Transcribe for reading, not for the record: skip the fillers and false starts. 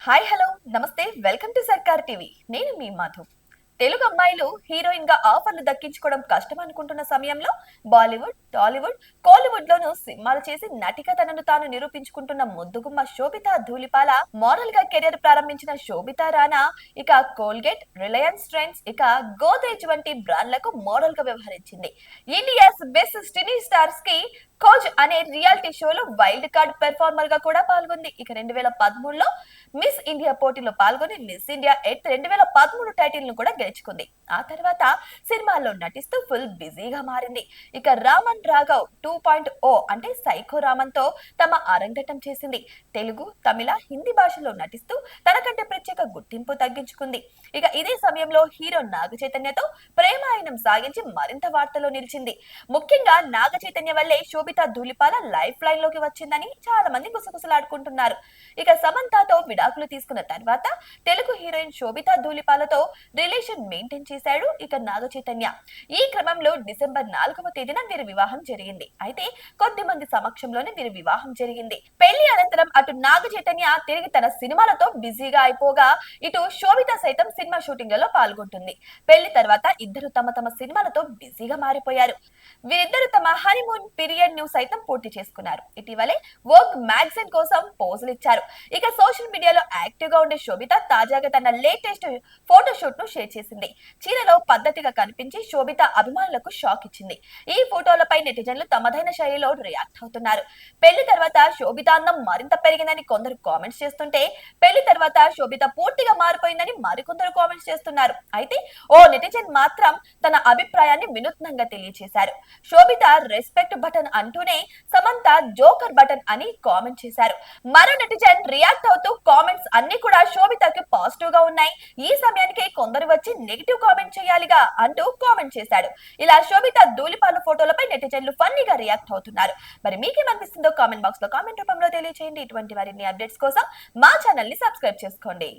Hi hello నమస్తే welcome to సర్కార్ TV. నేను మీ మధు. తెలుగు అమ్మాయిలు హీరోయిన్ గా ఆఫర్లు దక్కించుకోవడం కష్టం అనుకుంటున్న సమయంలో బాలీవుడ్, టాలీవుడ్, కోలీవుడ్ లోను సినిమాలు చేసి నటిగా తనను తాను నిరూపించుకుంటున్న ముద్దుగుమ్మ శోభితా ధూళిపాల మోడల్ గా కెరీర్ ప్రారంభించిన శోభితా రాణా ఇక కోల్గేట్, రిలయన్స్ ట్రెండ్స్, ఇక గోద్రేజ్ వంటి బ్రాండ్లకు మోడల్ గా వ్యవహరించింది. ఇండియాస్ బెస్ట్ సినీ స్టార్స్ కి కోజ్ అనే రియాలిటీ షోలో వైల్డ్ కార్డ్ పెర్ఫార్మర్ గా కూడా పాల్గొంది. ఇక 2013లో మిస్ ఇండియా పోటీలో పాల్గొని మిస్ ఇండియా ఎట్ 2013 టైటిల్ ను కూడా గెలుచుకుంది. ఆ తర్వాత సినిమాల్లో నటిస్తూ ఫుల్ బిజీగా మారింది. ఇక రామన్ రాఘవ్ 2.0 అంటే సైకో రామన్ తో తమ అరంగేటం చేసింది. తెలుగు, తమిళ, హిందీ భాషలో నటిస్తూ తనకంటే ప్రత్యేక గుర్తింపు తగ్గించుకుంది. ఇక ఇదే సమయంలో హీరో నాగ చైతన్యతో ప్రేమాయణం సాగించి మరింత వార్తలో నిలిచింది. ముఖ్యంగా నాగ చైతన్య వల్లే శోభితా ధూళిపాల లైఫ్ లైన్ లోకి వచ్చిందని చాలా మంది గుసగుసలాడుకుంటున్నారు. ఇక సమంతతో విడాకులు తీసుకున్న తర్వాత తెలుగు హీరోయిన్ శోభితా ధూళిపాలతో రిలేషన్ మెయింటైన్ చేశాడు ఇక నాగ చైతన్య. ఈ క్రమంలో డిసెంబర్ 4వ తేదీన వీరి వివాహం జరిగింది. అయితే కొద్ది మంది సమక్షంలోనే వీరి వివాహం జరిగింది. పెళ్లి అనంతరం అటు నాగ చైతన్య తిరిగి తన సినిమాలతో బిజీగా అయిపోగా ఇటు శోభిత సైతం సినిమా షూటింగ్లలో పాల్గొంటుంది. పెళ్లి తర్వాత ఇద్దరు తమ తమ సినిమాలతో బిజీగా మారిపోయారు. వీరిద్దరు తమ హనీమూన్ పీరియడ్ ను సైతం పూర్తి చేసుకున్నారు. ఇటీవలే వోగ్ మ్యాగజైన్ కోసం పోజులు ఇచ్చారు. ఇక సోషల్ మీడియాలో యాక్టివ్ గా ఉండే శోభిత తాజాగా తన లేటెస్ట్ ఫోటోషూట్ ను షేర్ చేసింది. చీరలో పద్ధతిగా కనిపించి శోభిత అభిమానులకు షాక్ ఇచ్చింది. ఈ ఫోటోలపై నెటిజన్లు తమదైన శైలిలో రియాక్ట్ అవుతున్నారు. పెళ్లి తర్వాత శోభిత అందం మరింత పెరిగిందని కొందరు కామెంట్స్ చేస్తుంటే పెళ్లి తర్వాత శోభిత పూర్తిగా మారిపోయిందని మరికొందరు కామెంట్స్ చేస్తున్నారు. అయితే ఓ నెటిజన్ మాత్రం తన అభిప్రాయాన్ని వినూత్నంగా తెలియజేశారు. శోభిత రెస్పెక్ట్ బటన్ అంటూనే సమంత జోకర్ బటన్ అని కామెంట్ చేశారు. మరో నెటిజన్ రియాక్ట్ అవుతూ కామెంట్స్ అన్ని కూడా శోభితకి పాజిటివ్ గా ఉన్నాయి. ఈ సమయానికి కొందరు వచ్చి నెగిటివ్ కామెంట్ చేయాలిగా అంటూ కామెంట్ చేశాడు. ఇలా శోభిత ధూళిపాల ఫోటోలపై నెటిజన్లు ఫన్నీగా రియాక్ట్ అవుతున్నారు. మరి మీకేమనిపిస్తుందో కామెంట్ బాక్స్ లో కామెంట్ రూపంలో తెలియజేయండి. ఇటువంటి మరిన్ని అప్డేట్స్ కోసం మా ఛానల్ ని సబ్స్క్రైబ్ చేసుకోండి.